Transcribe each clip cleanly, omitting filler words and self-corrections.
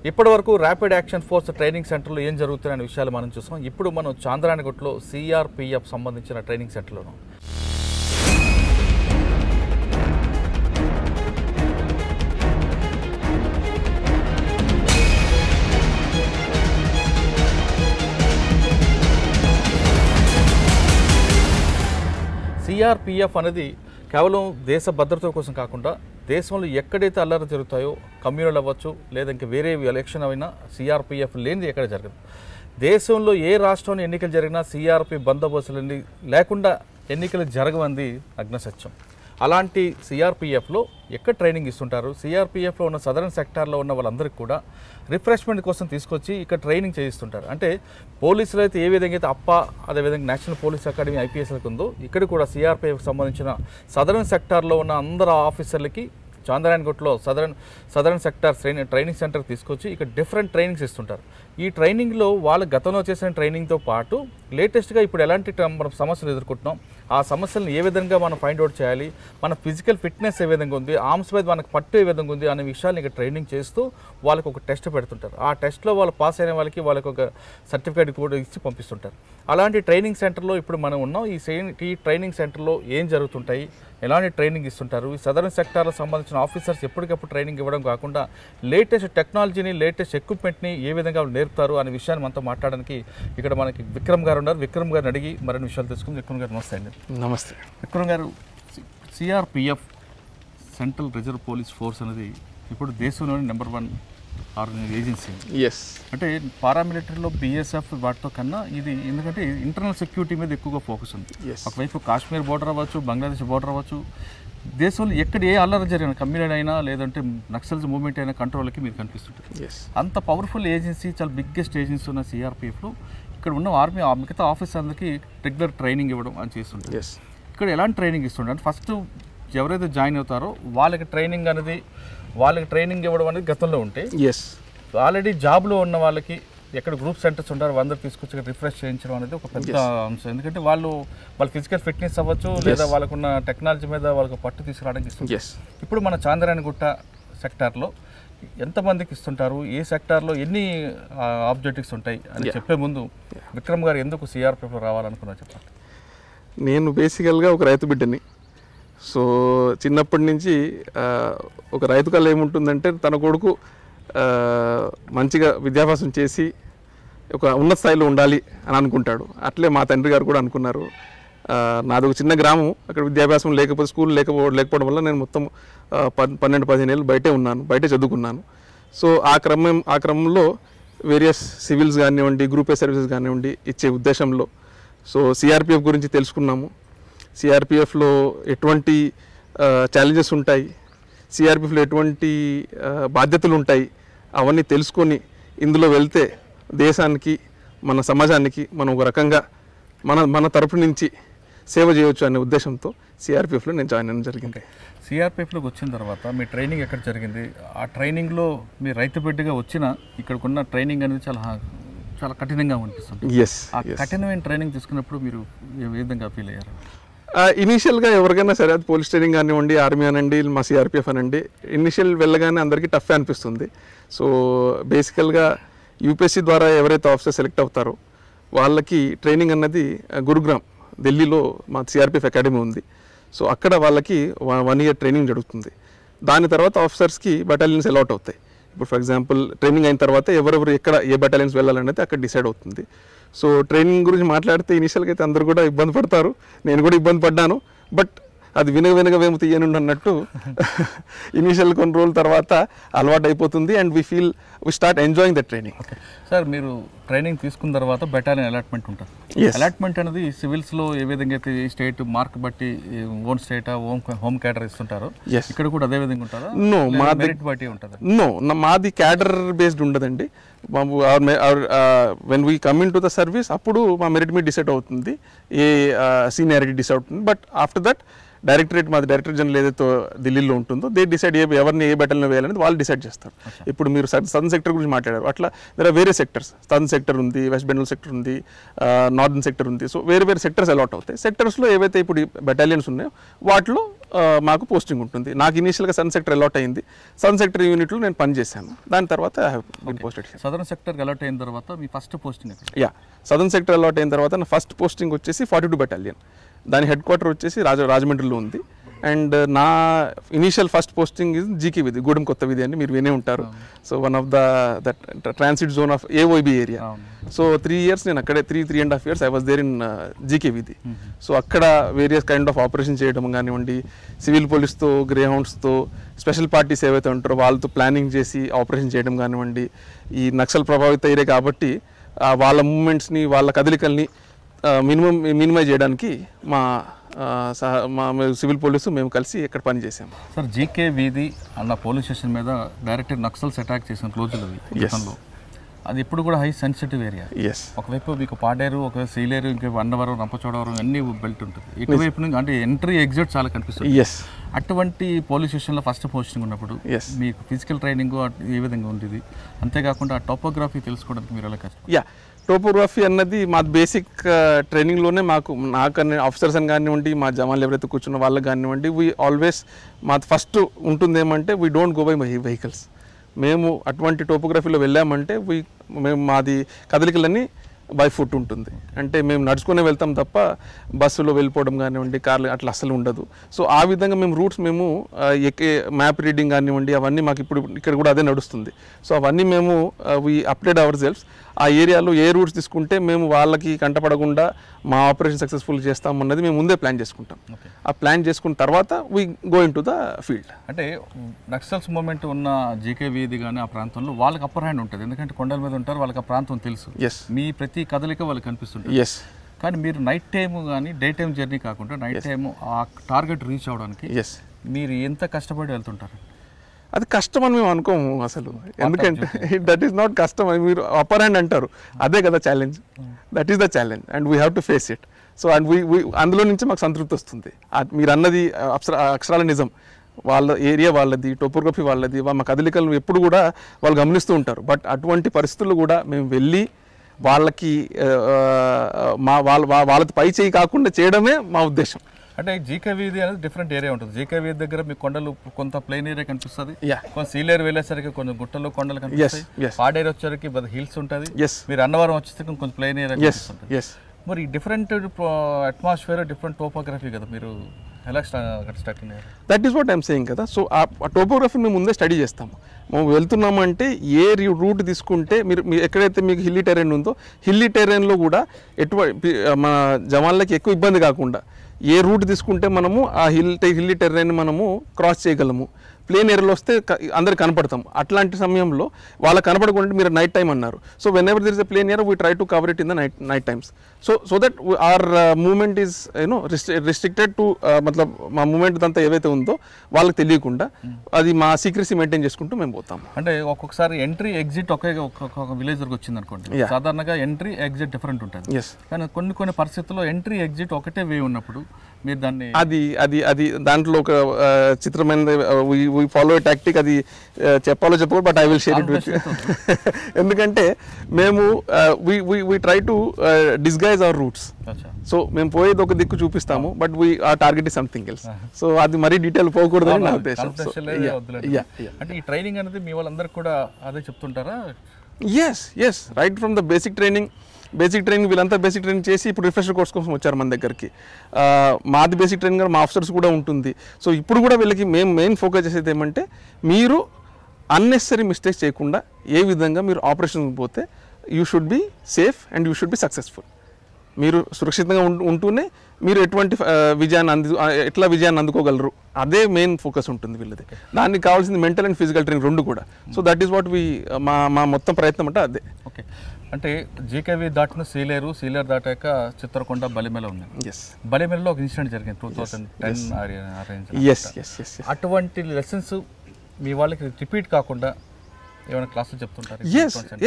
ఇప్పటివరకు rapid action force training సెంటర్లో ఏం జరుగుతున్న విషయాలు మనం చూసాం. ఇప్పుడు మనం చాంద్రాయణగుట్టలో సిఆర్పిఎఫ్ సంబంధించిన ట్రైనింగ్ సెంటర్లో సిఆర్పిఎఫ్ అనేది కేవలం దేశ భద్రత కోసం కాకుండా దేశంలో ఎక్కడైతే అల్లరి జరుగుతాయో కమ్యూనల్ అవ్వచ్చు లేదా ఇంకా వేరే ఎలక్షన్ అయినా సిఆర్పిఎఫ్ లేనిది ఎక్కడ జరగదు. దేశంలో ఏ రాష్ట్రంలో ఎన్నికలు జరిగినా సిఆర్పి బందోబస్తులు లేకుండా ఎన్నికలు జరగవంది అగ్నసత్యం. అలాంటి సిఆర్పిఎఫ్లో ఎక్కడ ట్రైనింగ్ ఇస్తుంటారు, సిఆర్పిఎఫ్లో ఉన్న సదరన్ సెక్టార్లో ఉన్న వాళ్ళందరికీ కూడా రిఫ్రెష్మెంట్ కోసం తీసుకొచ్చి ఇక్కడ ట్రైనింగ్ చేయిస్తుంటారు. అంటే పోలీసులు అయితే ఏ విధంగా అయితే అదేవిధంగా నేషనల్ పోలీస్ అకాడమీ ఐపీఎస్లకు ఉందో ఇక్కడ కూడా సిఆర్పిఎఫ్కి సంబంధించిన సదరన్ సెక్టార్లో ఉన్న అందరు ఆఫీసర్లకి చాంద్రాయణగుట్టలో సదరన్ సెక్టార్ ట్రైనింగ్ సెంటర్ తీసుకొచ్చి ఇక్కడ డిఫరెంట్ ట్రైనింగ్స్ ఇస్తుంటారు. ఈ ట్రైనింగ్లో వాళ్ళు గతంలో చేసిన ట్రైనింగ్తో పాటు లేటెస్ట్గా ఇప్పుడు ఎలాంటి మనం సమస్యలు ఎదుర్కొంటున్నాం, ఆ సమస్యలను ఏ విధంగా మనం ఫైండ్ అవుట్ చేయాలి, మన ఫిజికల్ ఫిట్నెస్ ఏ విధంగా ఉంది, ఆర్మ్స్ మీద మనకు పట్టు ఏ విధంగా ఉంది అనే విషయాన్ని ఇక్కడ ట్రైనింగ్ చేస్తూ వాళ్ళకి ఒక టెస్ట్ పెడుతుంటారు. ఆ టెస్ట్లో వాళ్ళు పాస్ అయిన వాళ్ళకి ఒక సర్టిఫికేట్ కూడా ఇచ్చి పంపిస్తుంటారు. అలాంటి ట్రైనింగ్ సెంటర్లో ఇప్పుడు మనం ఉన్నాం. ఈ ట్రైనింగ్ సెంటర్లో ఏం జరుగుతుంటాయి, ఎలాంటి ట్రైనింగ్ ఇస్తుంటారు, ఈ సదరన్ సెక్టార్లకు సంబంధించిన ఆఫీసర్స్ ఎప్పటికప్పుడు ట్రైనింగ్ ఇవ్వడం కాకుండా లేటెస్ట్ టెక్నాలజీని లేటెస్ట్ ఎక్విప్మెంట్ని ఏ విధంగా నేర్పుతారు అనే విషయాన్ని మనతో మాట్లాడడానికి ఇక్కడ మనకి విక్రమ్ గారు ఉన్నారు. విక్రమ్ గారిని అడిగి మరిన్ని విషయాలు తెలుసుకుంది. విక్రమ్ గారు నమస్తే అండి. నమస్తే విక్రమ్ గారు, CRPF central reserve police force అనేది ఇప్పుడు దేశంలోని నెంబర్ 1 ఏజెన్సీ. ఎస్, అంటే పారామిలిటరీలో బిఎస్ఎఫ్ వాటితో కన్నా ఇది ఎందుకంటే ఇంటర్నల్ సెక్యూరిటీ మీద ఎక్కువగా ఫోకస్ ఉంది. ఒకవైపు కాశ్మీర్ బోర్డర్ అవ్వచ్చు, బంగ్లాదేశ్ బోర్డర్ అవ్వచ్చు, దేశంలో ఎక్కడ ఏ అల్లరి జరిగిన కమ్యూనిటీ అయినా లేదంటే నక్సల్స్ మూవ్మెంట్ అయినా కంట్రోల్కి మీరు కనిపిస్తుంటుంది. అంత పవర్ఫుల్ ఏజెన్సీ, చాలా బిగ్గెస్ట్ ఏజెన్సీ ఉన్న సిఆర్పిఎఫ్లో ఇక్కడ ఉన్న ఆర్మీ మిగతా ఆఫీసర్లకి రెగ్యులర్ ట్రైనింగ్ ఇవ్వడం అని చేస్తుంటారు. ఇక్కడ ఎలాంటి ట్రైనింగ్ ఇస్తుంటారు అంటే ఫస్ట్ ఎవరైతే జాయిన్ అవుతారో వాళ్ళకి ట్రైనింగ్ ఇవ్వడం అనేది గతంలో ఉంటే ఆల్రెడీ జాబ్లో ఉన్న వాళ్ళకి ఎక్కడ గ్రూప్ సెంటర్స్ ఉంటారో అందరూ తీసుకొచ్చి రిఫ్రెష్ చేయించడం అనేది ఒక పెద్ద అంశం. ఎందుకంటే వాళ్ళ ఫిజికల్ ఫిట్నెస్ అవ్వచ్చు లేదా వాళ్ళకున్న టెక్నాలజీ మీద వాళ్ళకి పట్టు తీసుకురావడానికి ఇస్తుంది. ఇప్పుడు మన చాంద్రాయణగుట్ట సెక్టార్లో ఎంతమందికి ఇస్తుంటారు, ఏ సెక్టార్లో ఎన్ని ఆబ్జెక్టివ్స్ ఉంటాయి అని చెప్పే ముందు విక్రమ్ గారు ఎందుకు సిఆర్పిఎఫ్లో రావాలనుకున్నా చెప్పండి. నేను బేసికల్గా ఒక రైతు బిడ్డని. సో చిన్నప్పటి నుంచి ఒక రైతు కళ ఏముంటుందంటే తన కొడుకు మంచిగా విద్యాభ్యాసం చేసి ఒక ఉన్నత స్థాయిలో ఉండాలి అని అనుకుంటాడు. అట్లే మా తండ్రి గారు కూడా అనుకున్నారు. నాది ఒక చిన్న గ్రామం, అక్కడ విద్యాభ్యాసం లేకపోతే స్కూల్ లేకపోవడం వల్ల నేను మొత్తం 12-15 ఏళ్ళు బయటే చదువుకున్నాను. సో ఆ క్రమంలో వేరియస్ సివిల్స్ కానివ్వండి, గ్రూప్ ఏ సర్వీసెస్ కానివ్వండి ఇచ్చే ఉద్దేశంలో సో సిఆర్పిఎఫ్ గురించి తెలుసుకున్నాము. సిఆర్పిఎఫ్లో ఎటువంటి ఛాలెంజెస్ ఉంటాయి, సిఆర్పిఎఫ్లో ఎటువంటి బాధ్యతలు ఉంటాయి అవన్నీ తెలుసుకొని ఇందులో వెళ్తే దేశానికి మన సమాజానికి మనం ఒక రకంగా మన తరపు నుంచి సేవ చేయవచ్చు అనే ఉద్దేశంతో సిఆర్పిఎఫ్లో నేను జాయిన్ అవ్వడం జరిగింది. సిఆర్పిఎఫ్లోకి వచ్చిన తర్వాత మీ ట్రైనింగ్ ఎక్కడ జరిగింది, ఆ ట్రైనింగ్లో మీ రైతు బిడ్డగా వచ్చిన ఇక్కడికున్న ట్రైనింగ్ అనేది చాలా కఠినంగా అనిపిస్తుంది. ఆ కఠినమైన ట్రైనింగ్ తీసుకున్నప్పుడు మీరు ఏ విధంగా ఫీల్ అయ్యారు? ఇనీషియల్గా ఎవరికైనా సరే అది పోలీస్ ట్రైనింగ్ కానివ్వండి, ఆర్మీ అనండి, మా సిఆర్పిఎఫ్ అనండి, ఇనిషియల్ వెళ్ళగానే అందరికీ టఫ్ అనిపిస్తుంది. సో బేసికల్గా యూపీఎస్సీ ద్వారా ఎవరైతే ఆఫీసర్ సెలెక్ట్ అవుతారో వాళ్ళకి ట్రైనింగ్ అన్నది గురుగ్రామ్ ఢిల్లీలో మా సిఆర్పిఎఫ్ అకాడమీ ఉంది. సో అక్కడ వాళ్ళకి 1 year ట్రైనింగ్ జరుగుతుంది. దాని తర్వాత ఆఫీసర్స్కి బటాలియన్స్ అలాట్ అవుతాయి. ఇప్పుడు ఫర్ ఎగ్జాంపుల్ ట్రైనింగ్ అయిన తర్వాత ఎవరెవరు ఎక్కడ ఏ బటాలియన్స్ వెళ్ళాలనేది అక్కడ డిసైడ్ అవుతుంది. సో ట్రైనింగ్ గురించి మాట్లాడితే ఇనిషియల్గా అయితే అందరూ కూడా ఇబ్బంది పడతారు, నేను కూడా ఇబ్బంది పడ్డాను. బట్ అది వినగా వేము తీయనుండి అన్నట్టు ఇనిషియల్ కొన్ని రోజుల తర్వాత అలవాటు అయిపోతుంది and we start enjoying the training. Sir, మీరు ట్రైనింగ్ తీసుకున్న తర్వాత బెటాలియన్ అలాట్మెంట్ ఉంటుంది. అలాట్మెంట్ అనేది సివిల్స్లో ఏ విధంగా అయితే స్టేట్ మార్క్ బట్టి ఓన్ స్టేటా హోమ్ క్యాడర్ ఇస్తుంటారో ఇక్కడ కూడా అదే విధంగా ఉంటుందా? నో, మెరిట్ బట్టి ఉంటుంది. మాది క్యాడర్ బేస్డ్ ఉండదండి. When we come in to the service అప్పుడు మా మెరిట్ మీద డిసైడ్ అవుతుంది, ఏ సీనియారిటీ డిసైడ్ అవుతుంది. బట్ ఆఫ్టర్ దట్ డైరెక్టరేట్ మాది డైరెక్టర్ జనరల్ ఏదైతే ఢిల్లీలో ఉంటుందో దే డిసైడ్ ఎవరిని ఏ బెటల్లో వేయాలనేది వాళ్ళు డిసైడ్ చేస్తారు. ఇప్పుడు మీరు సదర్న్ సెక్టర్ గురించి మాట్లాడారు, అట్లా దర్ ఆర్ వేరే సెక్టర్స్. సదర్న్ సెక్టర్ ఉంది, వెస్ట్ బెంగాల్ సెక్టర్ ఉంది, నార్దర్న్ సెక్టర్ ఉంది. సో వేరే వేరే సెక్టర్స్ అలాట్ అవుతాయి. సెక్టర్స్లో ఏవైతే ఇప్పుడు బెటాలియన్స్ ఉన్నాయో వాటిలో మాకు పోస్టింగ్ ఉంటుంది. నాకు ఇనీషియల్గా సదర్న్ సెక్టర్ అలాట్ అయింది. సదర్న్ సెక్టర్ యూనిట్లో నేను పనిచేశాను. దాని తర్వాత I have been posted. Southern sector allot అయిన తర్వాత మీ first posting? Yeah, southern sector allot అయిన తర్వాత నా ఫస్ట్ పోస్టింగ్ వచ్చేసి 42 బెటాలియన్. దాని హెడ్ క్వార్టర్ వచ్చేసి రాజమండ్రిలో ఉంది. అండ్ నా initial first posting is GK Veedhi, Gudem Kotha Veedhi అని మీరు వినే ఉంటారు. So one of the transit zone of AOB area. So 3 years నేను అక్కడే 3.5 years I was there in GK Veedhi. So అక్కడ వేరియస్ కైండ్ ఆఫ్ ఆపరేషన్ చేయడం కానివ్వండి, సివిల్ పోలీస్తో, గ్రే హౌండ్స్తో, స్పెషల్ పార్టీస్ ఏవైతే ఉంటారో వాళ్ళతో ప్లానింగ్ చేసి ఆపరేషన్ చేయడం కానివ్వండి. ఈ నక్సల్ ప్రభావిత ఏరియా కాబట్టి వాళ్ళ మూమెంట్స్ని, వాళ్ళ కదలికల్ని మినిమైజ్ చేయడానికి మా సివిల్ పోలీసు మేము కలిసి ఇక్కడ పని చేసాము. సార్, జీకే వీధి అన్న పోలీస్ స్టేషన్ మీద డైరెక్ట్ నక్సల్స్ అటాక్ చేసిన రోజులు గతంలో, అది ఎప్పుడు కూడా హై సెన్సిటివ్ ఏరియా. ఒకవైపు మీకు పాడేరు, ఒకవైపు సీలేరు, ఇంకా వన్నవరం, రంపచోడవరం అన్ని బెల్ట్ ఉంటుంది. ఇటువైపు నుంచి అంటే ఎంట్రీ ఎగ్జిట్ చాలా కనిపిస్తుంది. అటువంటి పోలీస్ స్టేషన్లో ఫస్ట్ పోస్టింగ్ ఉన్నప్పుడు మీకు ఫిజికల్ ట్రైనింగ్ ఏ విధంగా ఉండేది? అంతేకాకుండా ఆ టోపోగ్రఫీ తెలుసుకోవడానికి మీరు ఎలా కష్టం? టోపోగ్రఫీ అన్నది మా బేసిక్ ట్రైనింగ్లోనే నాకు ఆఫీసర్స్ అని కానివ్వండి, మా జవాన్లు ఎవరైతే కూర్చున్న వాళ్ళకి కానివ్వండి, వీ ఆల్వేస్ మా ఫస్ట్ ఉంటుంది ఏమంటే we don't go by my vehicles. మేము అటువంటి టోపోగ్రఫీలో వెళ్ళామంటే మేము మాది కదలికలన్నీ బై ఫుట్ ఉంటుంది. అంటే మేము నడుచుకునే వెళ్తాం తప్ప బస్సులో వెళ్ళిపోవడం కానివ్వండి, కార్లు అట్లా అస్సలు ఉండదు. సో ఆ విధంగా మేము రూట్స్ మేము మ్యాప్ రీడింగ్ కానివ్వండి అవన్నీ మాకు ఇప్పుడు ఇక్కడ కూడా అదే నడుస్తుంది. సో అవన్నీ మేము వీ అప్డేట్ అవర్ సెల్ఫ్స్. ఆ ఏరియాలో ఏ రూట్స్ తీసుకుంటే మేము వాళ్ళకి కంటపడకుండా మా ఆపరేషన్ సక్సెస్ఫుల్ చేస్తామన్నది మేము ముందే ప్లాన్ చేసుకుంటాం. ఆ ప్లాన్ చేసుకున్న తర్వాత we go in to the field. అంటే నక్సల్స్ మూమెంట్ ఉన్న జీకే వీధి కానీ ఆ ప్రాంతంలో వాళ్ళకి అప్పర్ హ్యాండ్ ఉంటుంది, ఎందుకంటే కొండల మీద ఉంటారు, వాళ్ళకి ఆ ప్రాంతం తెలుసు. మీ ప్రతి కదలిక వాళ్ళకి కనిపిస్తుంది. కానీ మీరు నైట్ టైం కానీ డే టైం జర్నీ కాకుండా నైట్ టైం ఆ టార్గెట్ రీచ్ అవడానికి మీరు ఎంత కష్టపడి వెళ్తుంటారు? అది కష్టం అని మేము అనుకోము అసలు, ఎందుకంటే దట్ ఈస్ నాట్ కష్టం అని మీరు అప్పర్ హ్యాండ్ అంటారు. అదే కదా challenge, that is the challenge and we have to face it. So and అందులో నుంచి మాకు సంతృప్తి వస్తుంది. మీరు అన్నది అక్షరాల నిజం. వాళ్ళ ఏరియా వాళ్ళది, టోపోగ్రఫీ వాళ్ళది, మా కదలికలను ఎప్పుడు కూడా వాళ్ళు గమనిస్తూ ఉంటారు. బట్ అటువంటి పరిస్థితుల్లో కూడా మేము వెళ్ళి వాళ్ళకి వాళ్ళతో పై చేయి కాకుండా చేయడమే మా ఉద్దేశం. అంటే జీకే వీధి అనేది డిఫరెంట్ ఏరియా ఉంటుంది. జీకే వీధి దగ్గర మీకు కొండలు, కొంత ప్లెయిన్ ఏరియా కనిపిస్తుంది, కొంత సీలేరు వెళ్ళేసరికి కొంచెం గుట్టలు, కొండలు కనిపిస్తాయి. పాడేరు వచ్చేసరికి హిల్స్ ఉంటుంది, మీరు అన్నవరం వచ్చేసరికి కొంచెం ప్లెయిన్ ఏరియా కనిపిస్తుంది. మరి డిఫరెంట్ అట్మాస్ఫియర్, డిఫరెంట్ టోపోగ్రఫీ కదా, మీరు ఎలా స్టార్ట్ అయ్యారు? That is what I'm saying కదా. సో ఆ టోపోగ్రఫీ మేము ముందే స్టడీ చేస్తాము. మేము వెళ్తున్నామంటే ఏ రూట్ తీసుకుంటే మీరు ఎక్కడైతే మీకు హిల్లీ టెరెన్ ఉందో హిల్లీ టెరెన్లో కూడా మన జవాన్లకి ఎక్కువ ఇబ్బంది కాకుండా ఏ రూట్ తీసుకుంటే మనము ఆ హిల్లీ టెరెన్ మనము క్రాస్ చేయగలము. ప్లేన్ ఏరియాలో వస్తే అందరికి కనపడతాం. అట్లాంటి సమయంలో వాళ్ళకి కనపడకుండా మీరు నైట్ టైం అన్నారు. So whenever there is a plain area we try to cover it in the night times. So that our movement is restricted to మతలబ్ మా మూమెంట్ అంతా ఏవైతే ఉందో వాళ్ళకి తెలియకుండా అది మా సీక్రెసీ మెయింటైన్ చేసుకుంటూ మేము పోతాం. అంటే ఒక్కొక్కసారి ఎంట్రీ ఎగ్జిట్ ఒకే ఒక్కొక్క విలేజ్ వరకు వచ్చింది అనుకోండి, సాధారణంగా ఎంట్రీ ఎగ్జిట్ డిఫరెంట్ ఉంటుంది. కానీ కొన్ని పరిస్థితుల్లో ఎంట్రీ ఎగ్జిట్ ఒకటే వే ఉన్నప్పుడు మీరు దాన్ని అది దాంట్లో ఒక చిత్రమైన we follow a tactic, అది చెప్పాలో చెప్పకూడదు, but I will share it with you. ఎందుకంటే మేము we try to disguise our routes. So మేము పోయేది ఒక దిక్కు చూపిస్తాము, బట్ ఆ target is something else. So అది మరీ డీటెయిల్ పోకూడదు అని నా ఉద్దేశం. అంటే ఈ ట్రైనింగ్ అనేది మీ వాళ్ళందరికీ కూడా అదే చెప్తుంటారా? Yes right from the basic training వీళ్ళంతా బేసిక్ ట్రైనింగ్ చేసి ఇప్పుడు రిఫ్రెషర్ కోర్స్ కోసం వచ్చారు మన దగ్గరికి. మాది బేసిక్ ట్రైనింగ్ మా ఆఫీసర్స్ కూడా ఉంటుంది. సో ఇప్పుడు కూడా వీళ్ళకి మేము మెయిన్ ఫోకస్ చేసేది ఏమంటే మీరు అన్నెసరీ మిస్టేక్స్ చేయకుండా ఏ విధంగా మీరు ఆపరేషన్కి పోతే you should be safe and you should be successful. మీరు సురక్షితంగా ఉంటూనే మీరు ఎటువంటి ఎట్లా విజయాన్ని అందుకోగలరు, అదే మెయిన్ ఫోకస్ ఉంటుంది వీళ్ళది. దానికి కావాల్సింది మెంటల్ అండ్ ఫిజికల్ ట్రైనింగ్ రెండు కూడా. సో దట్ ఈస్ వాట్ మా మొత్తం ప్రయత్నం అంటే అదే. ఓకే, అంటే జీకేవి దాటిన సీలేరు దాటాక చిత్రకొండ, బలిమెల ఉన్నాయి. బలిమెలలో ఒక ఇన్సిడెంట్ జరిగింది 2010 అటువంటి లెసన్స్ మీ వాళ్ళకి రిపీట్ కాకుండా ఏమైనా క్లాసులు చెప్తుంటారు?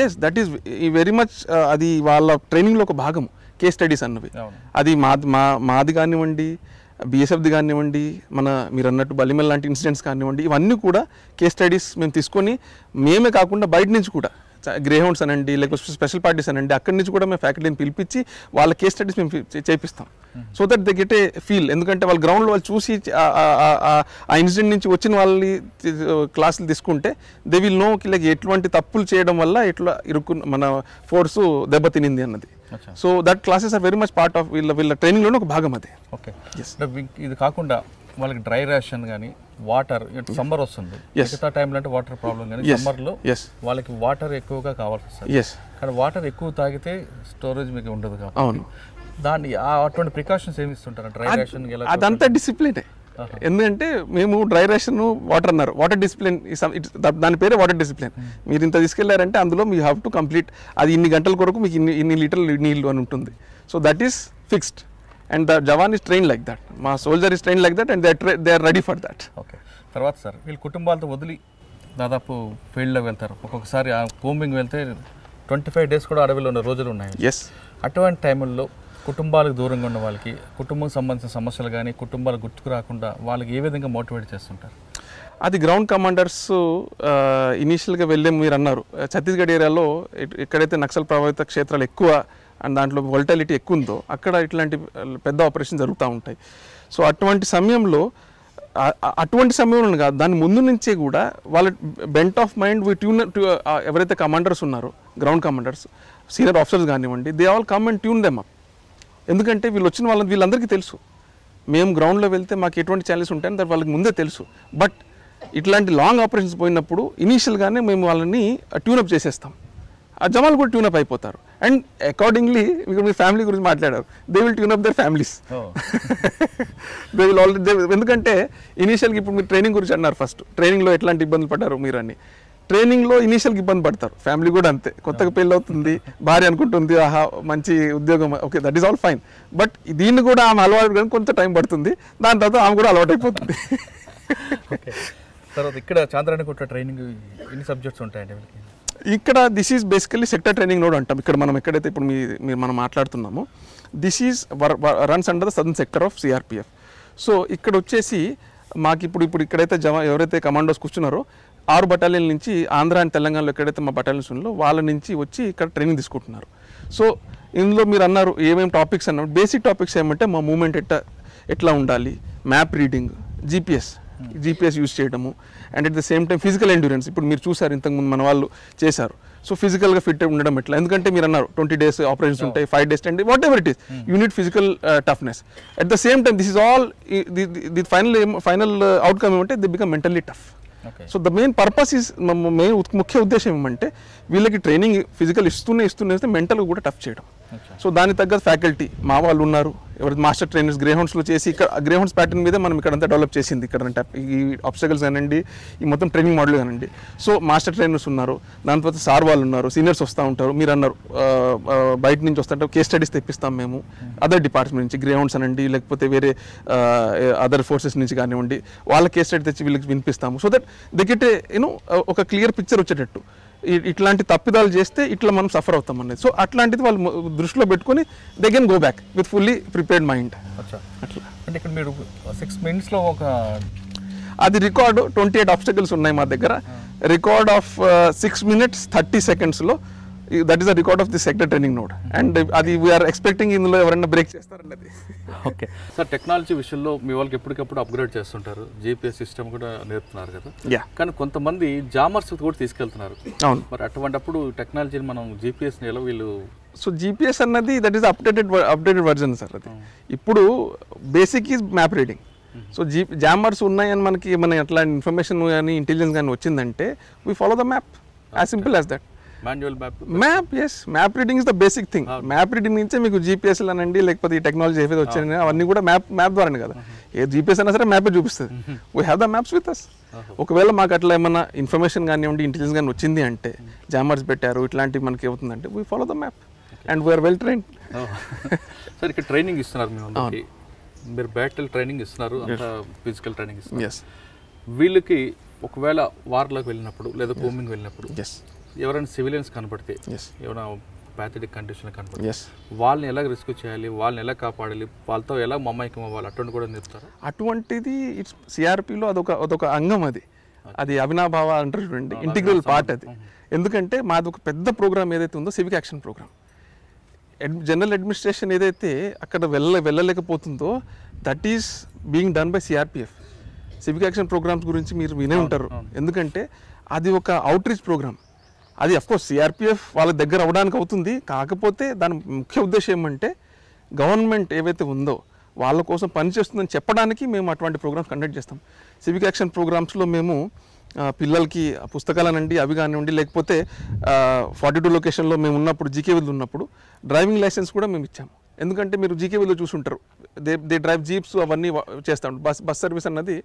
Yes that is very much. అది వాళ్ళ ట్రైనింగ్లో ఒక భాగం. కేస్ స్టడీస్ అన్నవి అది మాది కానివ్వండి, బిఎస్ఎఫ్ది కానివ్వండి, మీరు అన్నట్టు బలిమెల్ లాంటి ఇన్సిడెంట్స్ కానివ్వండి, ఇవన్నీ కూడా కేస్ స్టడీస్ మేము తీసుకొని మేమే కాకుండా బయట నుంచి కూడా గ్రేహౌండ్స్ అనండి, లేకపోతే స్పెషల్ పార్టీస్ అనండి, అక్కడి నుంచి కూడా మేము ఫ్యాకల్టీని పిలిపించి వాళ్ళ కేస్ స్టడీస్ మేము చేపిస్తాం. So that they get a feel. ఎందుకంటే వాళ్ళ గ్రౌండ్లో వాళ్ళు చూసి ఆ ఇన్సిడెంట్ నుంచి వచ్చిన వాళ్ళని క్లాసులు తీసుకుంటే దే విల్ నో లైక్ ఎటువంటి తప్పులు చేయడం వల్ల ఎట్లా మన ఫోర్సు దెబ్బతినింది అన్నది. So that classes are very much part of వీళ్ళ ట్రైనింగ్లోనే ఒక భాగం అది. ఓకే, ఇది కాకుండా వాళ్ళకి డ్రై రేషన్ కానీ వాటర్, సమ్మర్ వస్తుంది, మిగతా టైంలో అంటే వాటర్ ప్రాబ్లం, కానీ సమ్మర్లో వాళ్ళకి వాటర్ ఎక్కువగా కావాల్సి వస్తుంది. కానీ వాటర్ ఎక్కువ తాగితే స్టోరేజ్ మీకు ఉండదు కాబట్టి దాన్ని అటువంటి ప్రికాషన్స్ ఏమి ఇస్తుంటారు? డ్రై రేషన్ అదంతా డిసిప్లినే. ఎందుకంటే మేము డ్రై రేషన్ వాటర్ అన్నారు, వాటర్ డిసిప్లిన్, దాని పేరే వాటర్ డిసిప్లిన్. మీరు ఇంత తీసుకెళ్లారంటే అందులో మీ హ్యావ్ టు కంప్లీట్, అది ఇన్ని గంటల కొరకు మీకు ఇన్ని లీటర్లు నీళ్ళు అని ఉంటుంది. So that is fixed. And the Jawan is trained like that. మా soldier is trained like that and they are ready for that. Okay, తర్వాత సార్ వీళ్ళు కుటుంబాలతో వదిలి దాదాపు ఫీల్డ్లోకి వెళ్తారు. ఒక్కొక్కసారి ఆ కోంబింగ్ వెళ్తే 25 days కూడా అడవిలో ఉన్న రోజులు ఉన్నాయి. అటువంటి టైంలో కుటుంబాలకు దూరంగా ఉన్న వాళ్ళకి, కుటుంబం సంబంధించిన సమస్యలు కానీ కుటుంబాలు గుర్తుకు రాకుండా వాళ్ళకి ఏ విధంగా మోటివేట్ చేస్తుంటారు? అది గ్రౌండ్ కమాండర్స్ ఇనీషియల్గా వెళ్ళే మీరు అన్నారు, ఛత్తీస్గఢ్ ఏరియాలో ఎక్కడైతే నక్సల్ ప్రభావిత క్షేత్రాలు ఎక్కువ అండ్ దాంట్లో వోల్టాలిటీ ఎక్కువ ఉందో అక్కడ ఇట్లాంటి పెద్ద ఆపరేషన్ జరుగుతూ ఉంటాయి. సో అటువంటి సమయంలో కాదు, దాని ముందు నుంచే కూడా వాళ్ళ బెంట్ ఆఫ్ మైండ్ ఎవరైతే కమాండర్స్ ఉన్నారో, గ్రౌండ్ కమాండర్స్, సీనియర్ ఆఫీసర్స్ కానివ్వండి, they all come and tune them up. ఎందుకంటే వీళ్ళందరికీ తెలుసు మేము గ్రౌండ్లో వెళ్తే మాకు ఎటువంటి ఛాలెంజెస్ ఉంటాయని దాని వాళ్ళకి ముందే తెలుసు. బట్ ఇట్లాంటి లాంగ్ ఆపరేషన్స్ పోయినప్పుడు ఇనీషియల్గానే మేము వాళ్ళని ట్యూనప్ చేసేస్తాం. ఆ జవాన్లు కూడా ట్యూనప్ అయిపోతారు. అండ్ అకార్డింగ్లీ మీ ఫ్యామిలీ గురించి మాట్లాడారు, they will tune up there families. They will already, ఎందుకంటే ఇనీషియల్గా ఇప్పుడు మీరు ట్రైనింగ్ గురించి అన్నారు, ఫస్ట్ ట్రైనింగ్లో ఎట్లాంటి ఇబ్బందులు పడ్డారు మీరు అని. ట్రైనింగ్లో ఇనీషియల్గా ఇబ్బంది పడతారు, ఫ్యామిలీ కూడా అంతే. కొత్తగా పెళ్ళి అవుతుంది, భార్య అనుకుంటుంది ఆహా మంచి ఉద్యోగం, okay that is all fine. But దీన్ని కూడా ఆమె అలవాటు కానీ కొంత టైం పడుతుంది, దాని తర్వాత ఆమె కూడా అలవాటు అయిపోతుంది. తర్వాత ఇక్కడ చాంద్రాయణగుట్ట ట్రైనింగ్ ఎన్ని సబ్జెక్ట్స్ ఉంటాయండి? ఇక్కడ this is basically sector training node అంటాం. ఇక్కడ మనం ఎక్కడైతే ఇప్పుడు మనం మాట్లాడుతున్నామో this is runs under the southern sector of CRPF. So ఇక్కడ వచ్చేసి మాకు ఇప్పుడు ఇక్కడైతే ఎవరైతే కమాండోస్ కూర్చున్నారో 6 బటాలియన్ నుంచి ఆంధ్ర అండ్ తెలంగాణలో ఎక్కడైతే మా బటాలియన్స్ ఉన్నారో వాళ్ళ నుంచి వచ్చి ఇక్కడ ట్రైనింగ్ తీసుకుంటున్నారు. సో ఇందులో మీరు అన్నారు ఏమేమి టాపిక్స్ అన్నారు, బేసిక్ టాపిక్స్ ఏమంటే మా మూమెంట్ ఎట్లా ఉండాలి, మ్యాప్ రీడింగ్, జీపీఎస్ యూజ్ చేయడము, and at the same time physical endurance. ఇప్పుడు మీరు చూసారు ఇంతకుముందు మన వాళ్ళు చేశారు. సో ఫిజికల్గా ఫిట్ ఉండడం ఎట్లా, ఎందుకంటే మీరు అన్నారు 20 days ఆపరేషన్స్ ఉంటాయి, 5 days 10 days whatever it is, you need physical toughness. At the same time this is all the final outcome ఏమంటే they become mentally tough. So the main purpose is, ముఖ్య ఉద్దేశం ఏమంటే వీళ్ళకి training physical ఇస్తూనే మెంటల్గా కూడా tough చేయడం. So దానికి తగ్గ ఫ్యాకల్టీ మా వాళ్ళు ఉన్నారు, ఎవరి మాస్టర్ ట్రైనర్స్ గ్రేహౌండ్స్లో చేసి ఇక్కడ గ్రేహౌండ్స్ ప్యాటర్న్ మీద మనం ఇక్కడంతా డెవలప్ చేసింది. ఇక్కడ ఈ ఆబ్స్టకల్స్ కానివ్వండి, ఈ మొత్తం ట్రైనింగ్ మోడల్ కానివ్వండి. సో మాస్టర్ ట్రైనర్స్ ఉన్నారు, దాని తర్వాత సార్ వాళ్ళు ఉన్నారు, సీనియర్స్ వస్తూ ఉంటారు. మీరు అన్నారు బయట నుంచి వస్తుంటే కేస్ స్టడీస్ తెప్పిస్తాం మేము అదర్ డిపార్ట్మెంట్ నుంచి, గ్రేహౌండ్స్ అనండి లేకపోతే వేరే అదర్ ఫోర్సెస్ నుంచి కానివ్వండి, వాళ్ళ కేస్ స్టడీ తెచ్చి వీళ్ళకి వినిపిస్తాము. సో దట్ దే గెట్ ఒక క్లియర్ పిక్చర్ వచ్చేటట్టు. ఇట్లాంటి తప్పిదాలు చేస్తే ఇట్లా మనం సఫర్ అవుతాం అనేది. సో అట్లాంటిది వాళ్ళు దృష్టిలో పెట్టుకొని they can go back with fully prepared mind. అట్లా అంటే ఇక్కడ మీరు 6 minutesలో ఒక అది రికార్డు 28 ఆబ్స్టకల్స్ ఉన్నాయి మా దగ్గర. రికార్డ్ ఆఫ్ 6 minutes 30 secondsలో that is the record of the sector training node. And అది వీఆర్ ఎక్స్పెక్టింగ్ ఇందులో ఎవరైనా బ్రేక్ చేస్తారన్నది. ఓకే సార్, టెక్నాలజీ విషయంలో మీ వాళ్ళకి ఎప్పటికప్పుడు అప్గ్రేడ్ చేస్తుంటారు, జీపీఎస్ సిస్టమ్ కూడా నేర్పుతున్నారు కదా. కానీ కొంతమంది జామర్స్ కూడా తీసుకెళ్తున్నారు. అవును, మరి అటువంటిప్పుడు టెక్నాలజీని మనం జీపీఎస్ని ఎలా వీళ్ళు? సో జీపీఎస్ అన్నది that is updated version sir. అది ఇప్పుడు basic is map reading. So jammers ఉన్నాయని మనకి ఏమైనా అట్లా ఇన్ఫర్మేషన్ కానీ ఇంటెలిజెన్స్ కానీ వచ్చిందంటే we follow the map, as simple as that. Manual map, yes, map reading is the basic thing. Map reading నుంచే మీకు జీపీఎస్లు అనండి లేకపోతే ఈ టెక్నాలజీ ఏవైతే వచ్చాయని అవన్నీ కూడా మ్యాప్ ద్వారానే కదా. ఏ జీపీఎస్ అయినా సరే మ్యాపే చూపిస్తుంది. We have the maps with us. ఒకవేళ మాకు అట్లా ఏమన్నా ఇన్ఫర్మేషన్ కానివ్వండి ఇంటెలిజెన్స్ కానీ వచ్చింది అంటే, జామర్స్ పెట్టారు ఇట్లాంటివి మనకి ఏమవుతుందంటే we follow the map and we are well trained. Sir ఇక్కడ ట్రైనింగ్ ఇస్తున్నారు మీరు బ్యాటిల్ ట్రైనింగ్ ఇస్తున్నారు, అంతా ఫిజికల్ ట్రైనింగ్ ఇస్తున్నారు. వీళ్ళకి ఒకవేళ వార్లోకి వెళ్ళినప్పుడు లేదా కోమింగ్ వెళ్ళినప్పుడు ఎవరైనా సివిలియన్స్ కనపడితే, ఏమైనా ప్యాథటిక్ కండిషన్ కనపడుతుంది. ఎస్, వాళ్ళని ఎలా రెస్క్యూ చేయాలి, వాళ్ళని ఎలా కాపాడాలి, వాళ్ళతో ఎలా మమ్మాయికం అవ్వాలి, అటువంటి కూడా చెప్తారా? అటువంటిది ఇట్స్ సిఆర్పిలో అదొక అంగం. అది అవినాభావ అంటారు చూడండి, ఇంటిగ్రల్ పార్ట్ అది. ఎందుకంటే మాది ఒక పెద్ద ప్రోగ్రామ్ ఏదైతే ఉందో civic action program. General administration ఏదైతే అక్కడ వెళ్ళలేకపోతుందో that is being done by CRPF. Civic action programs గురించి మీరు వినే ఉంటారు. ఎందుకంటే అది ఒక అవుట్ రీచ్ ప్రోగ్రామ్. అది అఫ్కోర్స్ సిఆర్పిఎఫ్ వాళ్ళ దగ్గర అవ్వడానికి అవుతుంది. కాకపోతే దాని ముఖ్య ఉద్దేశం ఏమంటే గవర్నమెంట్ ఏవైతే ఉందో వాళ్ళ కోసం పనిచేస్తుందని చెప్పడానికి మేము అటువంటి ప్రోగ్రామ్స్ కండక్ట్ చేస్తాం. సివిక్ యాక్షన్ ప్రోగ్రామ్స్లో మేము పిల్లలకి పుస్తకాలనండి అవి కానివ్వండి, లేకపోతే 42 లొకేషన్లో మేము ఉన్నప్పుడు జీకేవీలో ఉన్నప్పుడు డ్రైవింగ్ లైసెన్స్ కూడా మేము ఇచ్చాము. ఎందుకంటే మీరు జీకేవీలో చూసుంటారు, దే డ్రైవ్ జీప్స్ అవన్నీ చేస్తాం. బస్ సర్వీస్ అన్నది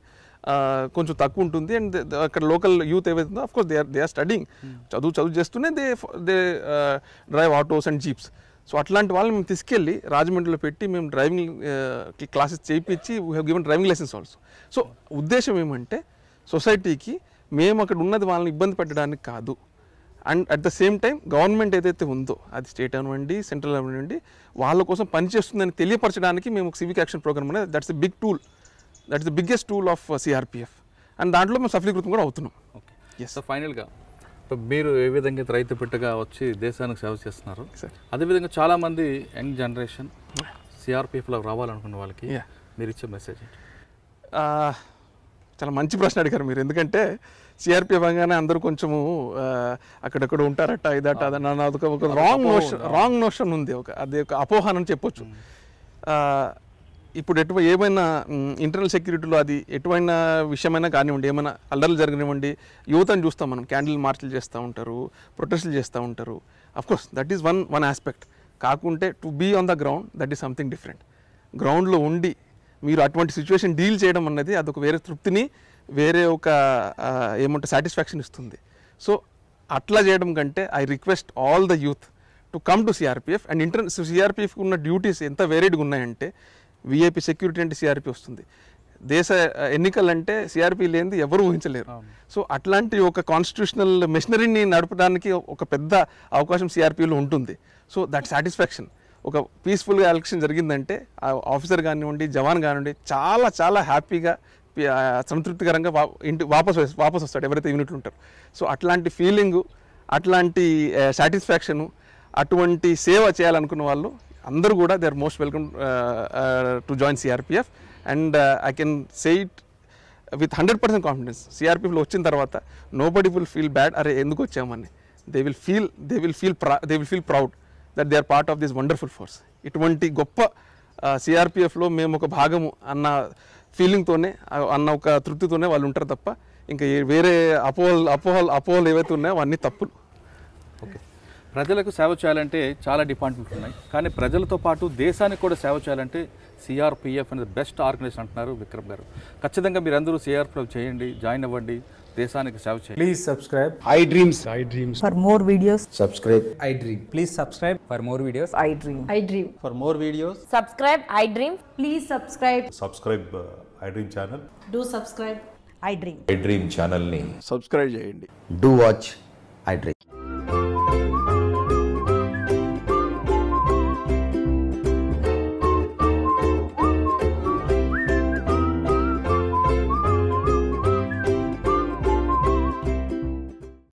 కొంచెం తక్కువ ఉంటుంది. అండ్ అక్కడ లోకల్ యూత్ ఏవైతుందో అఫ్కోర్స్ దే ఆర్ స్టడింగ్, చదువు చేస్తూనే they drive autos and jeeps. So అట్లాంటి వాళ్ళని మేము తీసుకెళ్ళి రాజమండ్రిలో పెట్టి మేము డ్రైవింగ్ క్లాసెస్ చేయించి we have given driving license also. So ఉద్దేశం ఏమంటే సొసైటీకి మేము అక్కడ ఉన్నది వాళ్ళని ఇబ్బంది పెట్టడానికి కాదు, and at the same time government ఏదైతే ఉందో అది స్టేట్ అవ్వండి సెంట్రల్ అవ్వండి వాళ్ళ కోసం పనిచేస్తుందని తెలియపరచడానికి మేము సివిక్ యాక్షన్ ప్రోగ్రామ్ అనేది that's a big tool, that's the biggest tool of CRPF. And దాంట్లో మేము సఫలీకృతం కూడా అవుతున్నాం. Okay, yes. సో ఫైనల్గా మీరు ఏ విధంగా రైతు బిడ్డగా వచ్చి దేశానికి సేవ చేస్తున్నారు, అదేవిధంగా చాలామంది యంగ్ జనరేషన్ సిఆర్పిఎఫ్లో రావాలనుకున్న వాళ్ళకి మీరు ఇచ్చే మెసేజ్? చాలా మంచి ప్రశ్న అడిగారు మీరు. ఎందుకంటే సిఆర్పిఎఫ్ అనగానే అందరూ కొంచెము అక్కడక్కడ ఉంటారట ఇదట అదని ఒక రాంగ్ నోషన్ ఉంది, అది ఒక అపోహన అని చెప్పొచ్చు. ఇప్పుడు ఏమైనా ఇంటర్నల్ సెక్యూరిటీలో అది ఎటువంటి విషయమైనా కానివ్వండి, ఏమైనా అల్లర్లు జరగనివ్వండి, యువతను చూస్తాం మనం, క్యాండిల్ మార్చ్లు చేస్తూ ఉంటారు, ప్రొటెస్టులు చేస్తూ ఉంటారు. Of course that is one aspect. కాకుంటే to be on the ground that is something different. గ్రౌండ్లో ఉండి మీరు అటువంటి సిచ్యువేషన్ డీల్ చేయడం అన్నది అదొక వేరే తృప్తిని, వేరే ఒక ఏమంటే సాటిస్ఫాక్షన్ ఇస్తుంది. సో అట్లా చేయడం కంటే I request all the youth to come to CRPF. And సిఆర్పిఎఫ్కి ఉన్న డ్యూటీస్ ఎంత వేరేడ్గా ఉన్నాయంటే విఐపి సెక్యూరిటీ అంటే సిఆర్పి వస్తుంది, దేశ ఎన్నికలంటే సిఆర్పి లేనిది ఎవరు ఊహించలేరు. సో అట్లాంటి ఒక కాన్స్టిట్యూషనల్ మెషినరీని నడపడానికి ఒక పెద్ద అవకాశం సిఆర్పిలో ఉంటుంది. సో దట్ సాటిస్ఫాక్షన్, ఒక పీస్ఫుల్గా ఎలక్షన్ జరిగిందంటే ఆ ఆఫీసర్ కానివ్వండి జవాన్ కానివ్వండి చాలా చాలా హ్యాపీగా సంతృప్తికరంగా వాపస్ వస్తాడు ఎవరైతే యూనిట్లు ఉంటారు. సో అట్లాంటి ఫీలింగు, అట్లాంటి సాటిస్ఫాక్షను, అటువంటి సేవ చేయాలనుకున్న వాళ్ళు అందరూ కూడా they are most welcome to join CRPF. And I can say it with 100% confidence. సిఆర్పిఎఫ్లో వచ్చిన తర్వాత నోబడీ విల్ ఫీల్ బ్యాడ్, అరే ఎందుకు వచ్చామని. They will feel proud that they are part of this wonderful force. ఇటువంటి గొప్ప సిఆర్పిఎఫ్లో మేము ఒక భాగము అన్న ఫీలింగ్తోనే, అన్న ఒక తృప్తితోనే వాళ్ళు ఉంటారు తప్ప ఇంకా వేరే అపోహలు ఏవైతే ఉన్నాయో అవన్నీ తప్పులు. ఓకే, ప్రజలకు సేవ చేయాలంటే చాలా డిపార్ట్మెంట్లు ఉన్నాయి, కానీ ప్రజలతో పాటు దేశానికి కూడా సేవ చేయాలంటే సిఆర్పిఎఫ్ అనేది బెస్ట్ ఆర్గనైజేషన్ అంటున్నారు విక్రమ్ గారు. ఖచ్చితంగా మీరందరూ సిఆర్పిఎఫ్ చేయండి, జాయిన్ అవ్వండి, దేశానికి సేవ చేయండి. Please subscribe. I dreams. For more videos, Subscribe. I dream. Please subscribe for more videos. I dream. I dream. For more videos. Subscribe. I dream. Please subscribe. Subscribe I dream channel. Do subscribe. I dream. I dream ఛానల్ని subscribe చేయండి. Do watch I dream.